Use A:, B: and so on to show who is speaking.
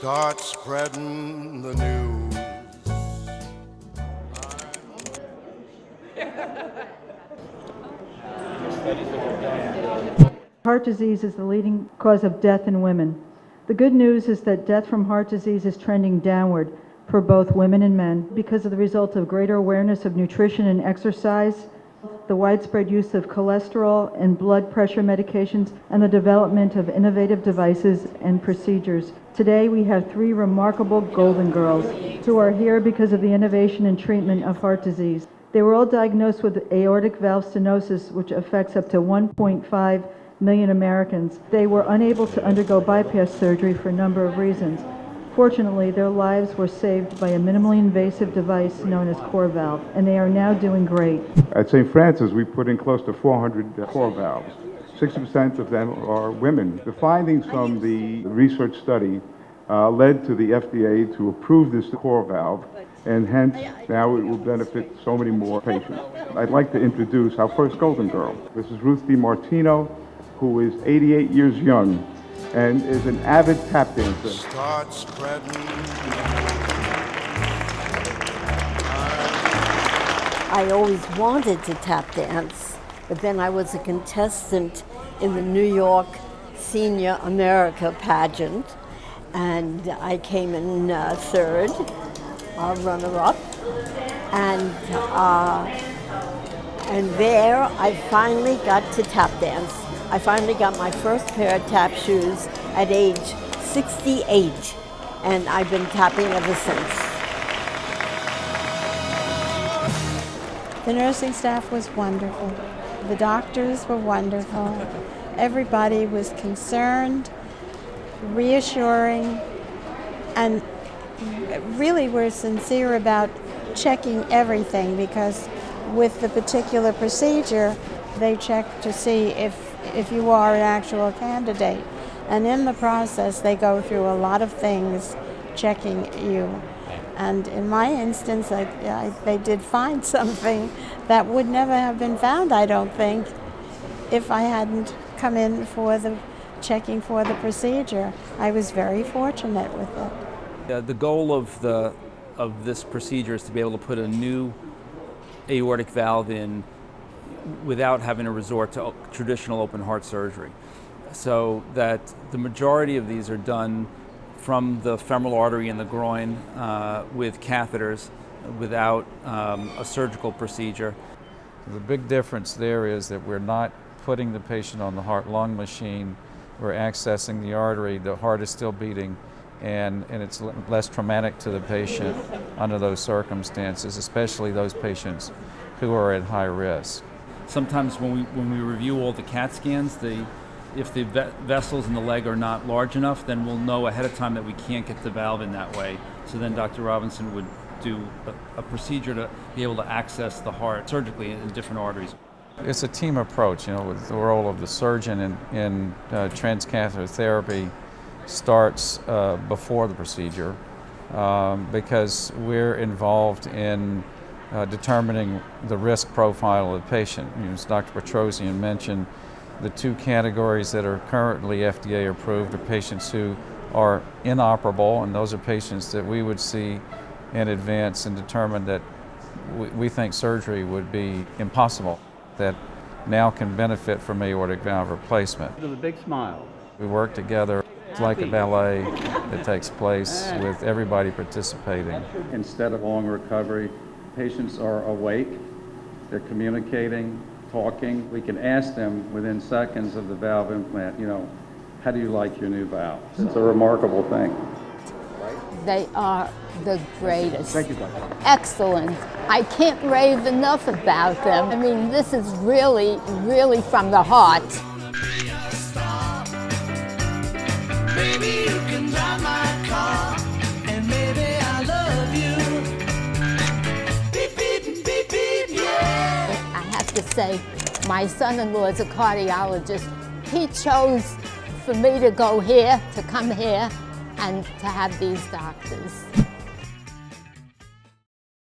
A: Start spreading the news.
B: Heart disease is the leading cause of death in women. The good news is that death from heart disease is trending downward for both women and men because of the result of greater awareness of nutrition and exercise, the widespread use of cholesterol and blood pressure medications, and the development of innovative devices and procedures. Today we have three remarkable golden girls who are here because of the innovation and treatment of heart disease. They were all diagnosed with aortic valve stenosis, which affects up to 1.5 million Americans. They were unable to undergo bypass surgery for a number of reasons. Fortunately, their lives were saved by a minimally invasive device known as CoreValve, and they are now doing great.
C: At St. Francis, we put in close to 400 CoreValves. 60% of them are women. The findings from the research study led to the FDA to approve this CoreValve, and hence now it will benefit so many more patients. I'd like to introduce our first golden girl. This is Ruth DiMartino, who is 88 years young and is an avid tap dancer.
A: Start spreading.
D: I always wanted to tap dance, but then I was a contestant in the New York Senior America pageant, and I came in third, runner-up, and there I finally got to tap dance. I finally got my first pair of tap shoes at age 68, and I've been tapping ever since.
E: The nursing staff was wonderful. The doctors were wonderful. Everybody was concerned, reassuring, and really were sincere about checking everything, because with the particular procedure, they check to see if you are an actual candidate. And in the process, they go through a lot of things checking you. And in my instance, they did find something that would never have been found, I don't think, if I hadn't come in for the checking for the procedure. I was very fortunate with it.
F: The goal of this procedure is to be able to put a new aortic valve in without having to resort to traditional open heart surgery. So that the majority of these are done from the femoral artery in the groin with catheters without a surgical procedure.
G: The big difference there is that we're not putting the patient on the heart-lung machine. We're accessing the artery, the heart is still beating, and it's less traumatic to the patient under those circumstances, especially those patients who are at high risk.
F: Sometimes when we review all the CAT scans, if the vessels in the leg are not large enough, then we'll know ahead of time that we can't get the valve in that way. So then Dr. Robinson would do a procedure to be able to access the heart surgically in different arteries.
G: It's a team approach, with the role of the surgeon in transcatheter therapy starts before the procedure because we're involved in determining the risk profile of the patient. As Dr. Petrosian mentioned, the two categories that are currently FDA approved are patients who are inoperable, and those are patients that we would see in advance and determine that we think surgery would be impossible, that now can benefit from aortic valve replacement.
H: With a big smile.
G: We work together. It's like a ballet that takes place with everybody participating.
H: Instead of long recovery, patients are awake, they're communicating, talking. We can ask them within seconds of the valve implant, how do you like your new valve? It's a remarkable thing.
I: They are the greatest.
H: Thank you, Doctor.
I: Excellent. I can't rave enough about them. I mean, this is really, really from the heart.
J: Maybe you can drive my car, and maybe I love you. Beep, beep, beep, beep, yeah.
I: I have to say, my son-in-law is a cardiologist. He chose for me to go here, to come here, and to have these doctors.